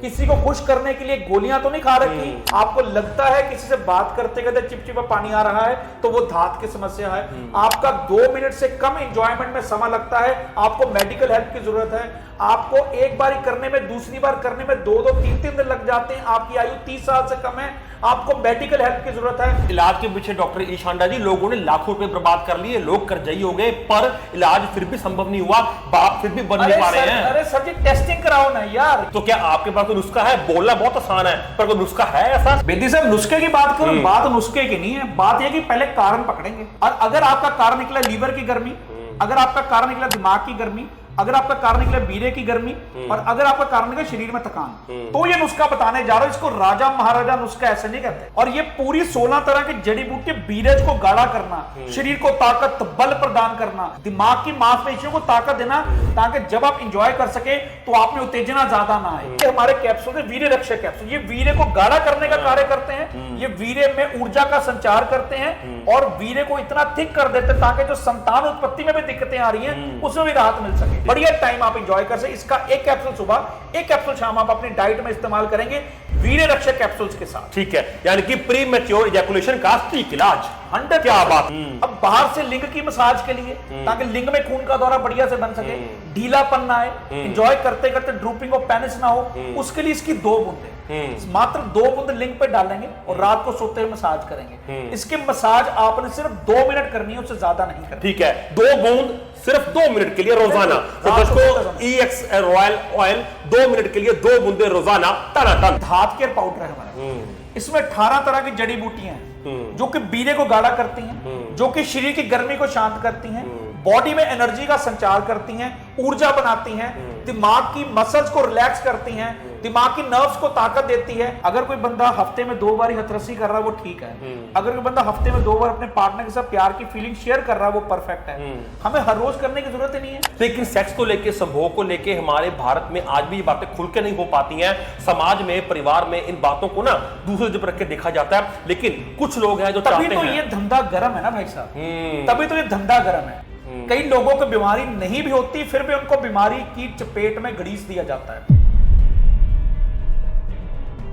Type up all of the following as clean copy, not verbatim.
किसी को खुश करने के लिए गोलियां तो नहीं खा रखी। आपको लगता है किसी से बात करते करते चिपचिपा पानी आ रहा है तो वो धात की समस्या है। आपका 2 मिनट से कम एंजॉयमेंट में समय लगता है, आपको मेडिकल हेल्प की जरूरत है। आपको एक बार करने में, दूसरी बार करने में 2-2, 3-3 दिन लग जाते हैं, आपकी आयु 30 साल से कम है, आपको मेडिकल हेल्प की जरूरत है। इलाज के पीछे डॉक्टर ईशांडा जी लोगों ने लाखों रुपए बर्बाद कर लिए, लोग कर्जई हो गए, पर इलाज फिर भी संभव नहीं हुआ, बाप फिर भी बन नहीं पा रहे हैं। अरे सर जी, टेस्टिंग कराओ ना यार। तो क्या आपके पास कोई नुस्खा है? बोलना बहुत आसान है, पर कोई नुस्खा है ऐसा? बेदी साहब, नुस्खे की बात करो, बात नुस्खे की नहीं है, बात यह कि पहले कारण पकड़ेंगे। और अगर आपका कारण निकला लीवर की गर्मी, अगर आपका कारण निकला दिमाग की गर्मी, अगर आपका कारण निकला बीरे की गर्मी, और अगर आपका कारण निकला शरीर में थकान, तो ये नुस्खा बताने जा रहा हूं। इसको राजा महाराजा नुस्खा ऐसे नहीं कहते। और ये पूरी 16 तरह की जड़ी बूटी, बीरेज को गाढ़ा करना, शरीर को ताकत बल प्रदान करना, दिमाग की मांसपेशियों को ताकत देना, ताकि जब आप इंजॉय कर सके तो आप में उत्तेजना ज्यादा ना आए। ये हमारे कैप्सूल है, वीर्य रक्षक कैप्सूल, ये वीर्य को गाढ़ा करने का कार्य करते हैं, ये वीर्य में ऊर्जा का संचार करते हैं और वीर्य को इतना थिक कर देते हैं ताकि जो संतान उत्पत्ति में भी दिक्कतें आ रही हैं उसमें भी राहत मिल सके। बढ़िया टाइम आप एंजॉय कर सके। इसका एक कैप्सूल सुबह, एक कैप्सूल शाम आप अपनी डाइट में इस्तेमाल करेंगे वीर्य रक्षक कैप्सूल्स के साथ। ठीक है, यानी कि प्री मैच्योर इजैकुलेशन का ठीक इलाज। 100। क्या बात। अब बाहर से लिंग की मसाज के लिए, ताकि लिंग में खून का दौरा बढ़िया से बन सके, ढीलापन ना आए, एंजॉय करते करते ड्रूपिंग ऑफ पेनिस ना हो, उसके लिए इसकी 2 बूंदे, मात्र 2 बूंद लिंग पे डालेंगे और रात को सोते हुए मसाज करेंगे। इसकी मसाज आपने सिर्फ 2 मिनट करनी है, उससे ज्यादा नहीं करनी। ठीक है, 2 बूंद सिर्फ 2 मिनट के लिए रोजाना। तो दोस्तों EX रॉयल ऑयल 2 मिनट के लिए 2 बूंदे रोजाना टनाटन। धात केयर पाउडर है हमारा, इसमें 18 तरह की जड़ी बूटियां हैं जो कि बीरे को गाढ़ा करती हैं, जो कि शरीर की गर्मी को शांत करती हैं, बॉडी में एनर्जी का संचार करती हैं, ऊर्जा बनाती हैं, दिमाग की मसल्स को रिलैक्स करती हैं, दिमाग की नर्व्स को ताकत देती है। अगर कोई बंदा हफ्ते में 2 बार हथरसी कर रहा है वो ठीक है। अगर कोई बंदा हफ्ते में 2 बार अपने पार्टनर के साथ प्यार की फीलिंग शेयर कर रहा है वो परफेक्ट है। हमें हर रोज करने की जरूरत ही नहीं है। लेकिन सेक्स को लेके, संभोग को लेके हमारे भारत में आज भी ये बातें खुल के नहीं हो पाती हैं। समाज में, परिवार में इन बातों को ना दूसरे जगह रख के देखा जाता है, लेकिन कुछ लोग हैं जो तभी चाहते तो हैं। ये धंधा गर्म है ना भाई साहब, तभी तो ये धंधा गर्म है। कई लोगों को बीमारी नहीं भी होती, फिर भी उनको बीमारी की चपेट में घड़ीस दिया जाता है।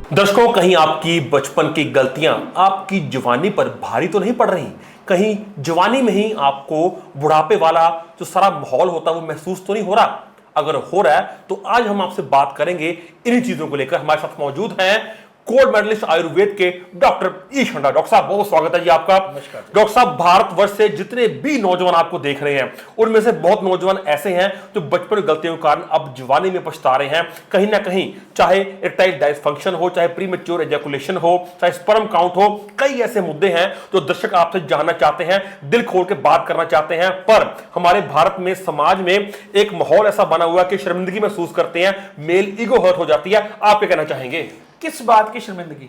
दर्शकों, कहीं आपकी बचपन की गलतियां आपकी जवानी पर भारी तो नहीं पड़ रही? कहीं जवानी में ही आपको बुढ़ापे वाला जो सारा माहौल होता है वो महसूस तो नहीं हो रहा? अगर हो रहा है तो आज हम आपसे बात करेंगे इन्हीं चीजों को लेकर। हमारे साथ मौजूद हैं गोल्ड मेडलिस्ट आयुर्वेद के डॉक्टर ईशांडा। डॉक्टर साहब, बहुत स्वागत है जी आपका। डॉक्टर साहब, भारतवर्ष से जितने भी नौजवान आपको देख रहे हैं उनमें से बहुत नौजवान ऐसे हैं जो बचपन की गलतियों के कारण अब जवानी में पछता रहे हैं। कहीं ना कहीं चाहे इरेक्टाइल डिसफंक्शन हो, चाहे प्रीमैच्योर एजैकुलेशन हो, चाहे स्पर्म काउंट हो, कई ऐसे मुद्दे हैं जो दर्शक आपसे जानना चाहते हैं, दिल खोल के बात करना चाहते हैं। पर हमारे भारत में, समाज में एक माहौल ऐसा बना हुआ कि शर्मिंदगी महसूस करते हैं, मेल ईगो हर्ट हो जाती है। आप क्या कहना चाहेंगे? किस बात की शर्मिंदगी?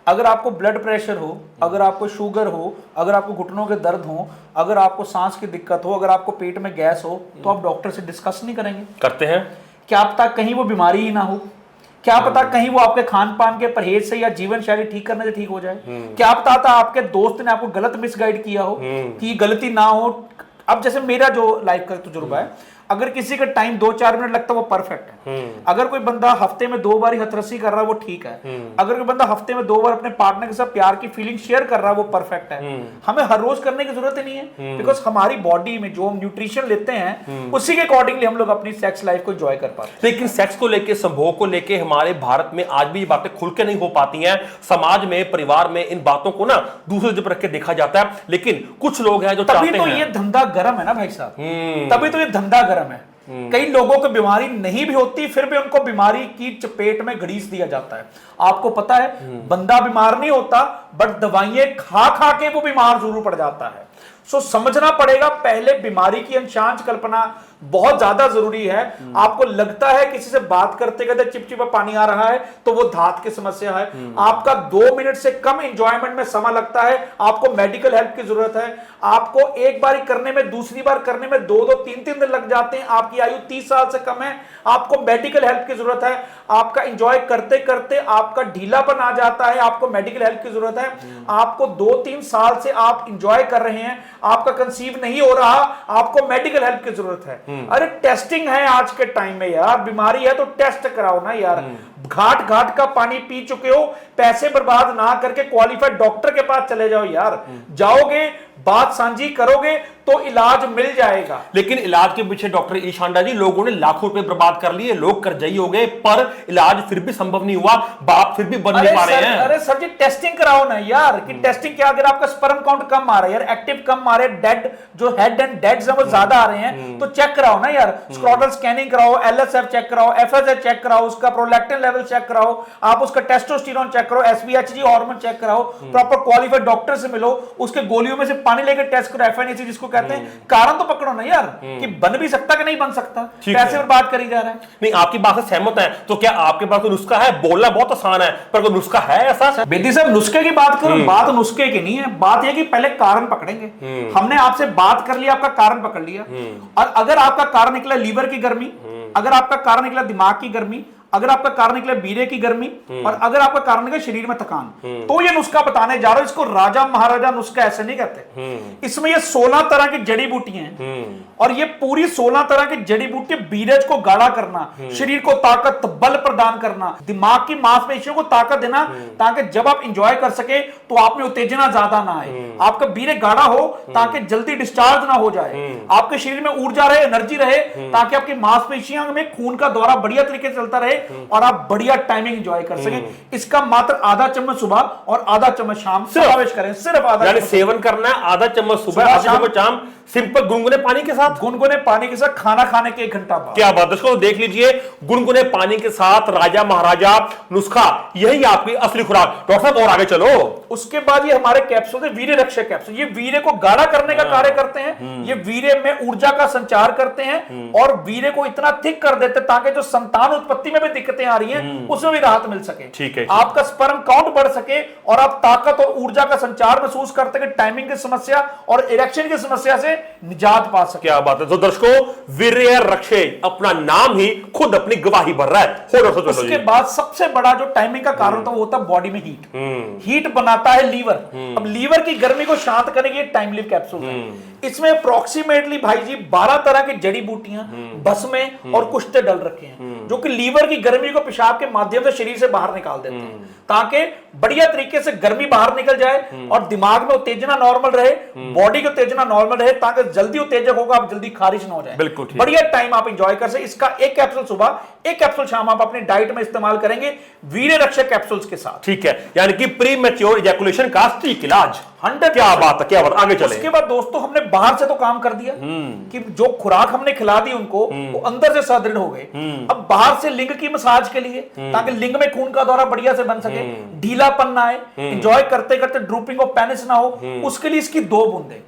अगर आपको ब्लड प्रेशर हो, अगर आपको शुगर हो, अगर आपको घुटनों के दर्द हो, अगर आपको सांस की दिक्कत हो, अगर आपको पेट में गैस हो, तो आप डॉक्टर से डिस्कस नहीं करेंगे? करते हैं। क्या पता कहीं वो बीमारी ही ना हो, क्या पता कहीं वो आपके खान पान के परहेज से या जीवन शैली ठीक करने से ठीक हो जाए, क्या पता था आपके दोस्त ने आपको गलत मिसगाइड किया हो कि गलती ना हो। अब जैसे मेरा जो लाइफ का तजुर्बा है, अगर किसी का टाइम 2-4 मिनट लगता है वो परफेक्ट है। अगर कोई बंदा हफ्ते में 2 बार हथरसी कर रहा है वो ठीक है। अगर कोई बंदा हफ्ते में 2 बार अपने पार्टनर के साथ प्यार की फीलिंग शेयर कर रहा है वो परफेक्ट है। हमें हर रोज करने की जरूरत ही नहीं है, बिकॉज हमारी बॉडी में जो हम न्यूट्रिशन लेते हैं उसी के अकॉर्डिंगली हम लोग अपनी सेक्स लाइफ को एंजॉय कर पाते हैं। लेकिन सेक्स को लेके, संभोग को लेके हमारे भारत में आज भी ये बातें खुल के नहीं हो पाती हैं। समाज में, परिवार में इन बातों को ना दूसरे जगह रख के देखा जाता है, लेकिन कुछ लोग हैं जो चाहते हैं। तभी तो ये धंधा गर्म है ना भाई साहब, तभी तो ये धंधा गर्म है। कई लोगों को बीमारी नहीं भी होती, फिर भी उनको बीमारी की चपेट में घड़ीस दिया जाता है। आपको पता है, बंदा बीमार नहीं होता, बट दवाइयां खा खा के वो बीमार जरूर पड़ जाता है। सो समझना पड़ेगा, पहले बीमारी की अंशांश कल्पना बहुत ज्यादा जरूरी है। आपको लगता है किसी से बात करते करते चिपचिपा पानी आ रहा है तो वो धात की समस्या है। आपका 2 मिनट से कम एंजॉयमेंट में समय लगता है, आपको मेडिकल हेल्प की जरूरत है। आपको एक बार करने में, दूसरी बार करने में 2-2, 3-3 दिन लग जाते हैं, आपकी आयु 30 साल से कम है, आपको मेडिकल हेल्प की जरूरत है। आपका एंजॉय करते करते आपका ढीलापन आ जाता है, आपको मेडिकल हेल्प की जरूरत है। आपको 2-3 साल से आप एंजॉय कर रहे हैं, आपका कंसीव नहीं हो रहा, आपको मेडिकल हेल्प की जरूरत है। अरे टेस्टिंग है आज के टाइम में यार, बीमारी है तो टेस्ट कराओ ना यार। घाट घाट का पानी पी चुके हो, पैसे बर्बाद ना करके क्वालिफाइड डॉक्टर के पास चले जाओ यार। जाओगे, बात साझी करोगे तो इलाज मिल जाएगा। लेकिन इलाज के पीछे डॉक्टर ईशांडा जी लोगों ने लाखों रुपए बर्बाद कर लिए, लोग कर्जई हो गए, पर इलाज फिर भी संभव नहीं हुआ, बाप फिर भी बन नहीं पा रहे हैं। अरे सर जी टेस्टिंग कराओ ना यार, कि टेस्टिंग क्या, अगर आपका स्पर्म काउंट कम आ रहा है यार, एक्टिव कम आ रहे हैं, डेड जो हेड एंड डेड्स हैं वो ज्यादा आ रहे हैं, तो चेक कराओ ना यार, स्क्रोटल स्कैनिंग कराओ, एलएसएफ चेक कराओ, एफएसएच चेक कराओ, उसका प्रोलैक्टिन लेवल चेक कराओ, आप उसका टेस्टोस्टेरोन चेक कराओ, एसबीएचजी हार्मोन चेक कराओ, प्रॉपर क्वालिफाइड डॉक्टर से मिलो, उसके गोलियों में से पानी लेकर टेस्ट करो, एफएनएसी जिसको कहते हैं, कारण तो पकड़ो ना यार, कि बन भी सकता कि नहीं बन सकता, पैसे बर्बाद करी जा रहा है। नहीं, आपकी बात से सहमत है, तो क्या आपके पास कोई नुस्खा है? बोलना बहुत आसान है, पर कोई नुस्खा है ऐसा? बेदी साहब नुस्खे की बात करो, बात नुस्खे की नहीं है, बात यह कि पहले कारण पकड़ेंगे। हमने आपसे बात कर लिया, आपका कारण पकड़ लिया, और अगर आपका कारण निकला लीवर की गर्मी, अगर आपका कारण निकला दिमाग की गर्मी, अगर आपका कारण निकला बीरे की गर्मी, और अगर आपका कारण निकला शरीर में थकान, तो ये नुस्खा बताने जा रहा हूं। इसको राजा महाराजा नुस्खा ऐसे नहीं कहते, इसमें ये 16 तरह की जड़ी बूटियां हैं, और ये पूरी 16 तरह की जड़ी बूटी बीरज को गाढ़ा करना, शरीर को ताकत बल प्रदान करना, दिमाग की मांसपेशियों को ताकत देना, ताकि जब आप इंजॉय कर सके तो आप में उत्तेजना ज्यादा ना आए, आपका बीरे गाढ़ा हो ताकि जल्दी डिस्चार्ज ना हो जाए, आपके शरीर में ऊर्जा रहे, एनर्जी रहे, ताकि आपकी मांसपेशियों में खून का दौरा बढ़िया तरीके से चलता रहे और आप बढ़िया टाइमिंग एंजॉय कर सकें। इसका मात्र आधा चम्मच सुबह और आधा चम्मच शाम समावेश करें, सिर्फ आधा, यानी सेवन करना है आधा चम्मच सुबह, आधा चम्मच शाम, सिंपल गुनगुने पानी के साथ। गुनगुने पानी के साथ खाना खाने के 1 घंटा बाद। क्या बात, दोस्तों देख लीजिए, गुनगुने पानी के साथ राजा महाराजा नुस्खा, यही आपकी असली खुराक। डॉक्टर साहब और आगे चलो। उसके बाद ये हमारे कैप्सूल है, वीर्य रक्षक कैप्सूल, ये वीर्य को गाढ़ा करने का कार्य करते हैं, ये वीर्य में ऊर्जा का संचार करते हैं, और वीर्य को इतना थिक कर देते हैं ताकि जो संतान उत्पत्ति में भी दिक्कतें आ रही हैं उसमें भी राहत मिल सके, ठीक है, आपका स्पर्म काउंट बढ़ सके, और आप ताकत और ऊर्जा का संचार महसूस करते हैं, टाइमिंग की समस्या और इरेक्शन की समस्या से निजात पा सके। क्या बात है। तो दर्शकों, वीर्य रक्षे, अपना नाम ही खुद अपनी गवाही भर रहा है। उसके बाद सबसे बड़ा जो टाइमिंग का कारण होता है वो होता है बॉडी में हीट, हीट बनाता है लीवर। अब लीवर की गर्मी को शांत करने के लिए टाइम लिव कैप्सूल है। इसमें अप्रोक्सीमेटली भाई जी 12 तरह की जड़ी बूटियां, भस्में और कुश्ते डल रखे हैं, जो कि लीवर की गर्मी को पेशाब के माध्यम से शरीर से बाहर निकाल देते हैं, ताकि बढ़िया तरीके से गर्मी बाहर निकल जाए और दिमाग में उत्तेजना नॉर्मल रहे, बॉडी की उत्तेजना नॉर्मल रहे, ताकि जल्दी उत्तेजक होगा आप जल्दी खारिज ना हो जाए। बिल्कुल बढ़िया टाइम आप एंजॉय कर सके। इसका 1 कैप्सूल सुबह, 1 कैप्सूल शाम आप अपनी डाइट में इस्तेमाल करेंगे वीर्य रक्षक कैप्सूल्स के साथ। ठीक है, यानी कि प्री मैच्योर इजैकुलेशन का सटीक इलाज। 100%। क्या बात है, क्या बात, आगे चले। उसके बाद दोस्तों हमने बाहर से तो काम कर दिया कि जो खुराक हमने खिला दी उनको, वो अंदर से सुदृढ़ हो गए। अब बाहर से लिंग की मसाज के लिए, ताकि लिंग में खून का दौरा बढ़िया से बन सके, ढीलापन ना आए, एंजॉय करते करते ड्रूपिंग ऑफ पेनिस ना हो, उसके लिए इसकी 2 बूंदे,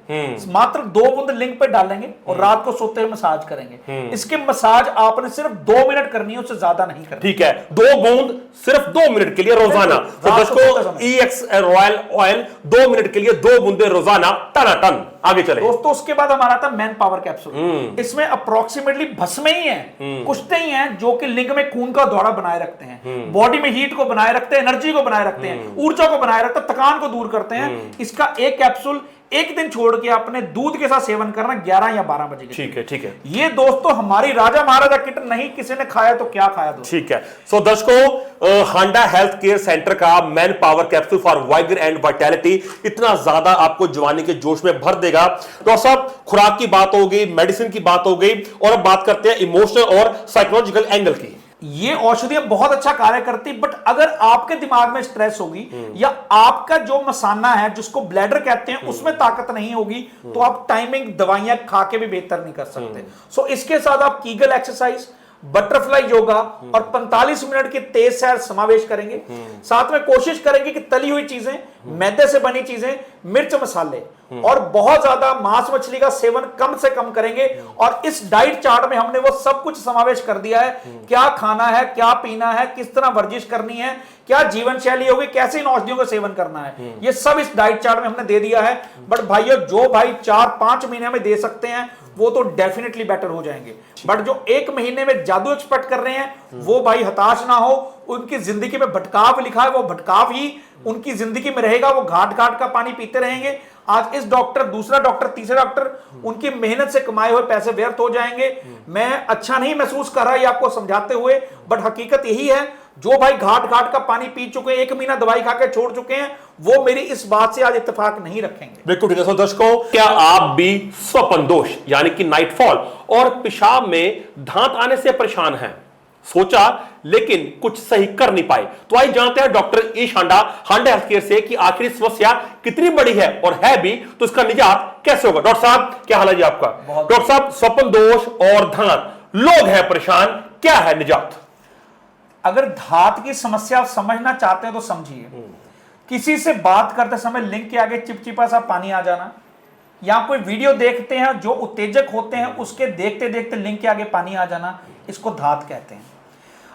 मात्र 2 बूंद लिंग पे डालेंगे और रात को सोते हुए मसाज करेंगे। इसके मसाज आपने सिर्फ 2 मिनट करनी है, उससे ज्यादा नहीं करनी। ठीक है, 2 बूंद सिर्फ 2 मिनट के लिए रोजाना। तो दोस्तों EX रॉयल ऑयल 2 मिनट के लिए 2 बूंदे रोजाना, टनाटन। आगे चले दोस्तों। उसके बाद हमारा था मैन पावर कैप्सूल। इसमें अप्रोक्सीमेटली भस्में ही हैं, कुश्ते ही हैं, जो कि लिंग में खून का दौरा बनाए रखते हैं, बॉडी में हीट को बनाए रखते हैं, एनर्जी को बनाए रखते हैं, ऊर्जा को बनाए रखते हैं, थकान को दूर करते हैं। इसका 1 कैप्सूल 1 दिन छोड़ के अपने दूध के साथ सेवन करना 11 या 12 बजे। ठीक है, ठीक है। ये दोस्तों हमारी राजा महाराजा किट नहीं, किसी ने खाया तो क्या खाया दोस्तों। ठीक है। सो दर्शकों, हांडा हेल्थ केयर सेंटर का man power capsule for vigour and vitality इतना ज्यादा आपको जवानी के जोश में भर देगा। डॉक्टर साहब, खुराक की बात हो गई, मेडिसिन की बात हो गई, और अब बात करते हैं इमोशनल और साइकोलॉजिकल एंगल की। ये औषधियां बहुत अच्छा कार्य करती, बट अगर आपके दिमाग में स्ट्रेस होगी या आपका जो मसाना है जिसको ब्लैडर कहते हैं उसमें ताकत नहीं होगी, तो आप टाइमिंग दवाइयां खा के भी बेहतर नहीं कर सकते। सो इसके साथ आप कीगल एक्सरसाइज, बटरफ्लाई योगा और 45 मिनट की तेज सैर समावेश करेंगे। साथ में कोशिश करेंगे कि तली हुई चीजें, मैदे से बनी चीजें, मिर्च मसाले और बहुत ज्यादा मांस मछली का सेवन कम से कम करेंगे। और इस डाइट चार्ट में हमने वो सब कुछ समावेश कर दिया है, क्या खाना है, क्या पीना है, किस तरह वर्जिश करनी है, क्या जीवन शैली होगी, कैसे इन औषधियों का सेवन करना है, ये सब इस डाइट चार्ट में हमने दे दिया है। बट भाइयों, जो भाई 4-5 महीने में दे सकते हैं वो तो डेफिनेटली बेटर हो जाएंगे, बट जो 1 महीने में जादू एक्सपेक्ट कर रहे हैं वो भाई हताश ना हो। उनकी जिंदगी में भटकाव लिखा है, वो भटकाव ही उनकी जिंदगी में रहेगा, वो घाट घाट का पानी पीते रहेंगे। आज इस डॉक्टर, दूसरा डॉक्टर, तीसरा डॉक्टर, उनकी मेहनत से कमाए हुए पैसे व्यर्थ हो जाएंगे। मैं अच्छा नहीं महसूस कर रहा ये आपको समझाते हुए, बट हकीकत यही है, जो भाई घाट घाट का पानी पी चुके हैं, 1 महीना दवाई खा के छोड़ चुके हैं, वो मेरी इस बात से आज इत्तेफाक नहीं रखेंगे। बिल्कुल ठीक है। सो दर्शकों, क्या आप भी स्वप्न दोष यानी कि नाइटफॉल और पेशाब में धात आने से परेशान हैं? सोचा लेकिन कुछ सही कर नहीं पाए? तो आइए जानते हैं डॉक्टर ई शांडा हांडा हेल्थ केयर से कि आखिर समस्या कितनी बड़ी है, और है भी तो इसका निजात कैसे होगा। डॉक्टर साहब क्या हाल है जी आपका? डॉक्टर साहब, स्वप्न दोष और धात, लोग हैं परेशान, क्या है निजात? अगर धात की समस्या आप समझना चाहते हैं तो समझिए, किसी से बात करते समय लिंग के आगे चिपचिपा सा पानी आ जाना, या कोई वीडियो देखते हैं जो उत्तेजक होते हैं उसके देखते देखते लिंग के आगे पानी आ जाना, इसको धात कहते हैं।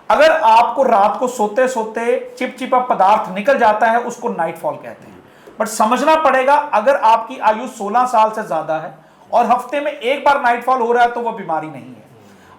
अगर आपको रात को सोते सोते चिपचिपा पदार्थ निकल जाता है, उसको नाइटफॉल कहते हैं। बट समझना पड़ेगा, अगर आपकी आयु 16 साल से ज्यादा है और हफ्ते में एक बार नाइटफॉल हो रहा है तो वह बीमारी नहीं है।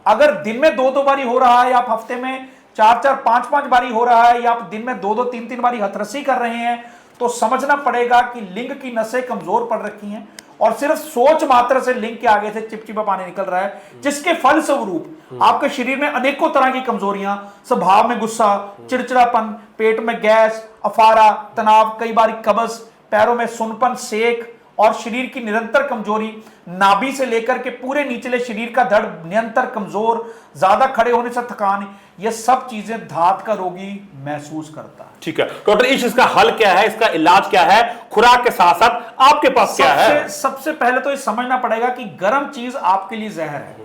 अगर दिन में 2-2 बारी हो रहा है, या आप हफ्ते में 4-4, 5-5 बारी हो रहा है, या आप दिन में 2-2, 3-3 बारी हथरसी कर रहे हैं, तो समझना पड़ेगा कि लिंग की नसें कमजोर पड़ रखी हैं और सिर्फ सोच मात्र से लिंग के आगे से चिपचिपा पानी निकल रहा है, जिसके फलस्वरूप आपके शरीर में अनेकों तरह की कमजोरियां, स्वभाव में गुस्सा, चिड़चिड़ापन, पेट में गैस, अफारा, तनाव, कई बार कब्ज, पैरों में सुनपन, सेक और शरीर की निरंतर कमजोरी, नाभि से लेकर के पूरे निचले शरीर का धड़ निरंतर कमजोर, ज्यादा खड़े होने से थकान, ये सब चीजें धात का रोगी महसूस करता है। ठीक है डॉक्टर, इसका हल क्या है, इसका इलाज क्या है, खुराक के साथ साथ आपके पास क्या है? सबसे पहले तो ये समझना पड़ेगा कि गर्म चीज आपके लिए जहर है।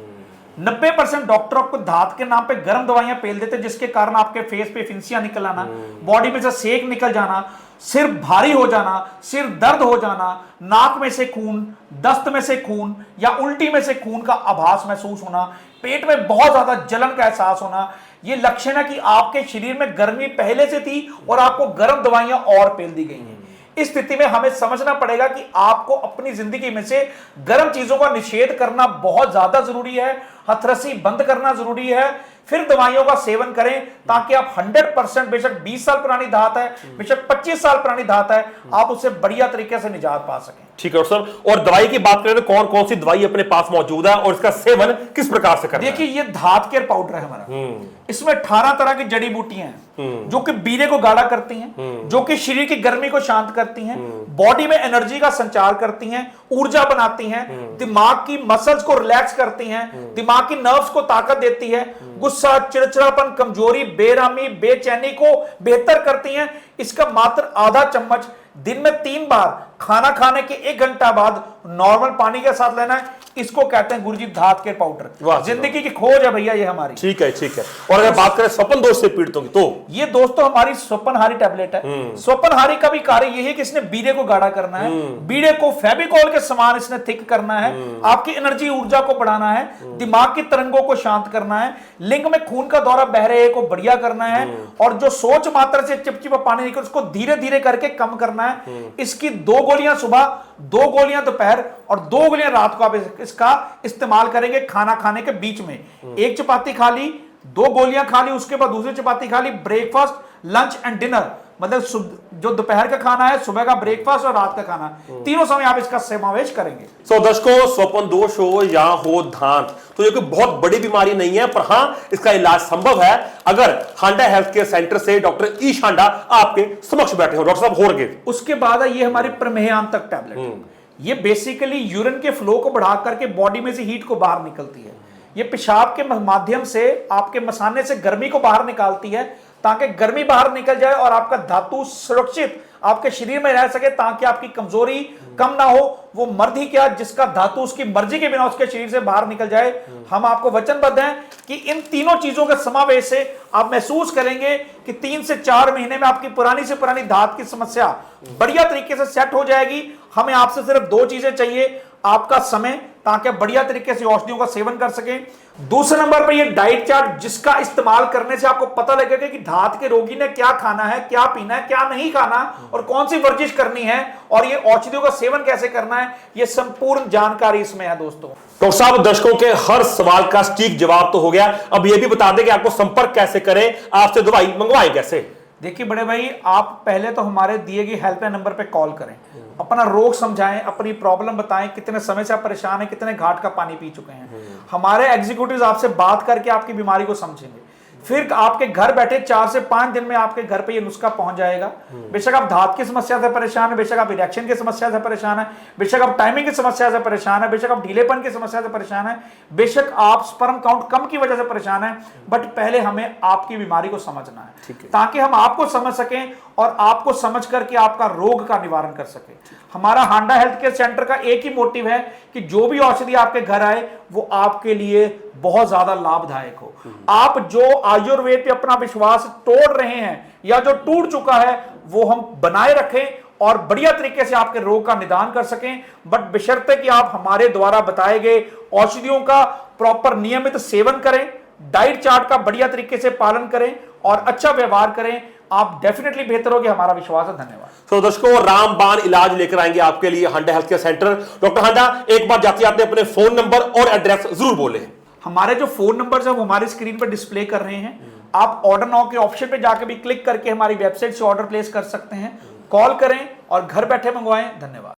90% डॉक्टर आपको धात के नाम पे गर्म दवाइयां पेल देते, जिसके कारण आपके फेस पे फिंसियां निकल आना, बॉडी में से सेक निकल जाना, सिर भारी हो जाना, सिर दर्द हो जाना, नाक में से खून, दस्त में से खून या उल्टी में से खून का आभास महसूस होना, पेट में बहुत ज्यादा जलन का एहसास होना, ये लक्षण है कि आपके शरीर में गर्मी पहले से थी और आपको गर्म दवाइयां और पेल दी गई हैं। इस स्थिति में हमें समझना पड़ेगा कि आपको अपनी जिंदगी में से गर्म चीजों का निषेध करना बहुत ज्यादा जरूरी है, हथरसी बंद करना जरूरी है, फिर दवाइयों का सेवन करें, ताकि आप 100%, बेशक 20 साल पुरानी धात है, बेशक 25 साल पुरानी धात है, आप उससे बढ़िया तरीके से निजात पा सकें। ठीक है सर, और दवाई की बात करें तो कौन कौन सी दवाई अपने पास मौजूद है और इसका सेवन किस प्रकार से करना है? देखिए, ये धात केयर पाउडर है हमारा। इसमें 18 तरह की जड़ी बूटियां हैं जो कि बीरे को गाढ़ा करती हैं, जो कि शरीर की गर्मी को शांत करती हैं, बॉडी में एनर्जी का संचार करती हैं, ऊर्जा बनाती हैं, दिमाग की मसल्स को रिलैक्स करती हैं, दिमाग की नर्व्स को ताकत देती है, गुस्सा, चिड़चिड़ापन, कमजोरी, बेरामी, बेचैनी को बेहतर करती हैं। इसका मात्र आधा चम्मच दिन में 3 बार खाना खाने के 1 घंटा बाद नॉर्मल पानी के साथ लेना है। इसको कहते हैं गुरुजी धात केयर पाउडर। जिंदगी की खोज है भैया ये हमारी। ठीक है, ठीक है। और अगर बात करें स्वप्न दोष से पीड़ितों की, तो ये दोस्तों हमारी स्वप्नहारी टैबलेट है। स्वप्नहारी का भी कार्य यही है कि इसने बीड़े को गाढ़ा करना है, बीड़े को फेविकॉल के समान इसने थिक करना है, आपकी एनर्जी ऊर्जा को बढ़ाना है, दिमाग की तरंगों को शांत करना है, लिंग में खून का दौरा बह रहे को बढ़िया करना है, और जो सोच मात्र से चिपचिपा पानी निकल उसको धीरे धीरे करके कम करना है। इसकी 2 गोलियां सुबह, 2 गोलियां दोपहर और 2 गोलियां रात को आप इसका इस्तेमाल करेंगे खाना खाने के बीच में। 1 चपाती खा ली, 2 गोलियां खा ली, उसके बाद दूसरी चपाती खा ली, ब्रेकफास्ट, लंच एंड डिनर, मतलब जो दोपहर का खाना है, सुबह का ब्रेकफास्ट और रात का खाना, तीनों समय आप इसका समावेश करेंगे। सो दर्शकों, स्वप्न दोष हो या हो धात, तो ये कोई बहुत बड़ी बीमारी नहीं है, पर हां इसका इलाज संभव है अगर हांडा हेल्थ केयर सेंटर से डॉक्टर ई शांडा आपके समक्ष बैठे हो। डॉक्टर साहब होंगे। उसके बाद ये हमारी प्रमेयांतक टैबलेट, ये बेसिकली यूरिन के फ्लो को बढ़ा करके बॉडी में से हीट को बाहर निकलती है। ये पेशाब के माध्यम से आपके मसाने से गर्मी को बाहर निकालती है, ताकि गर्मी बाहर निकल जाए और आपका धातु सुरक्षित आपके शरीर में रह सके, ताकि आपकी कमजोरी कम ना हो। वो मर्द ही क्या, जिसका धातु उसकी मर्जी के बिना उसके शरीर से बाहर निकल जाए। हम आपको वचनबद्ध हैं कि इन तीनों चीजों के समावेश से आप महसूस करेंगे कि 3 से 4 महीने में आपकी पुरानी से पुरानी धात की समस्या बढ़िया तरीके से सेट हो जाएगी। हमें आपसे सिर्फ 2 चीजें चाहिए, आपका समय, ताकि आप बढ़िया तरीके से औषधियों का सेवन कर सकें। दूसरे नंबर पर ये डाइट चार्ट, जिसका इस्तेमाल करने से आपको पता लगेगा कि धात के रोगी ने क्या खाना है, क्या पीना है, क्या नहीं खाना, और कौन सी वर्जिश करनी है, और ये औषधियों का सेवन कैसे करना है, ये संपूर्ण जानकारी इसमें है दोस्तों। तो साहब, दर्शकों के हर सवाल का सटीक जवाब तो हो गया, अब ये भी बता दें कि आपको संपर्क कैसे करें, आपसे दवाई मंगवाएं कैसे? देखिए बड़े भाई, आप पहले तो हमारे दिए गए हेल्पलाइन नंबर पे कॉल करें, अपना रोग समझाएं, अपनी प्रॉब्लम बताएं, कितने समय से आप परेशान हैं, कितने घाट का पानी पी चुके हैं। हमारे एग्जीक्यूटिव्स आपसे बात करके आपकी बीमारी को समझेंगे। फिर आपके घर बैठे 4 से 5 दिन में आपके घर पे ये नुस्खा पहुंच जाएगा। बेशक आप धात की समस्या से परेशान है, बेशक आप इरेक्शन की समस्या से परेशान है, बेशक आप टाइमिंग की समस्या से परेशान है, बेशक आप ढीलेपन की समस्या से परेशान है, बेशक आप स्पर्म काउंट कम की वजह से परेशान है, बट पहले हमें आपकी बीमारी को समझना है ताकि हम आपको समझ सकें और आपको समझ करके आपका रोग का निवारण कर सके। हमारा हांडा हेल्थ केयर सेंटर का एक ही मोटिव है कि जो भी औषधि आपके घर आए वो आपके लिए बहुत ज्यादा लाभदायक हो। आप जो आयुर्वेद पे अपना विश्वास तोड़ रहे हैं या जो टूट चुका है वो हम बनाए रखें और बढ़िया तरीके से आपके रोग का निदान कर सकें, बट बशर्ते कि आप हमारे द्वारा बताए गए औषधियों का प्रॉपर नियमित सेवन करें, डाइट चार्ट का बढ़िया तरीके से पालन करें और अच्छा व्यवहार करें। आप डेफिनेटली बेहतर होगे, हमारा विश्वास है। धन्यवाद। तो दर्शकों, रामबाण इलाज लेकर आएंगे आपके लिए हांडा हेल्थ केयर सेंटर। डॉक्टर हांडा, एक बार जाते जाते अपने फोन नंबर और एड्रेस जरूर बोले। हमारे जो फोन नंबर्स हैं वो हमारी स्क्रीन पर डिस्प्ले कर रहे हैं। आप ऑर्डर नाउ के ऑप्शन पे जाकर भी क्लिक करके हमारी वेबसाइट से ऑर्डर प्लेस कर सकते हैं। कॉल करें और घर बैठे मंगवाएं। धन्यवाद।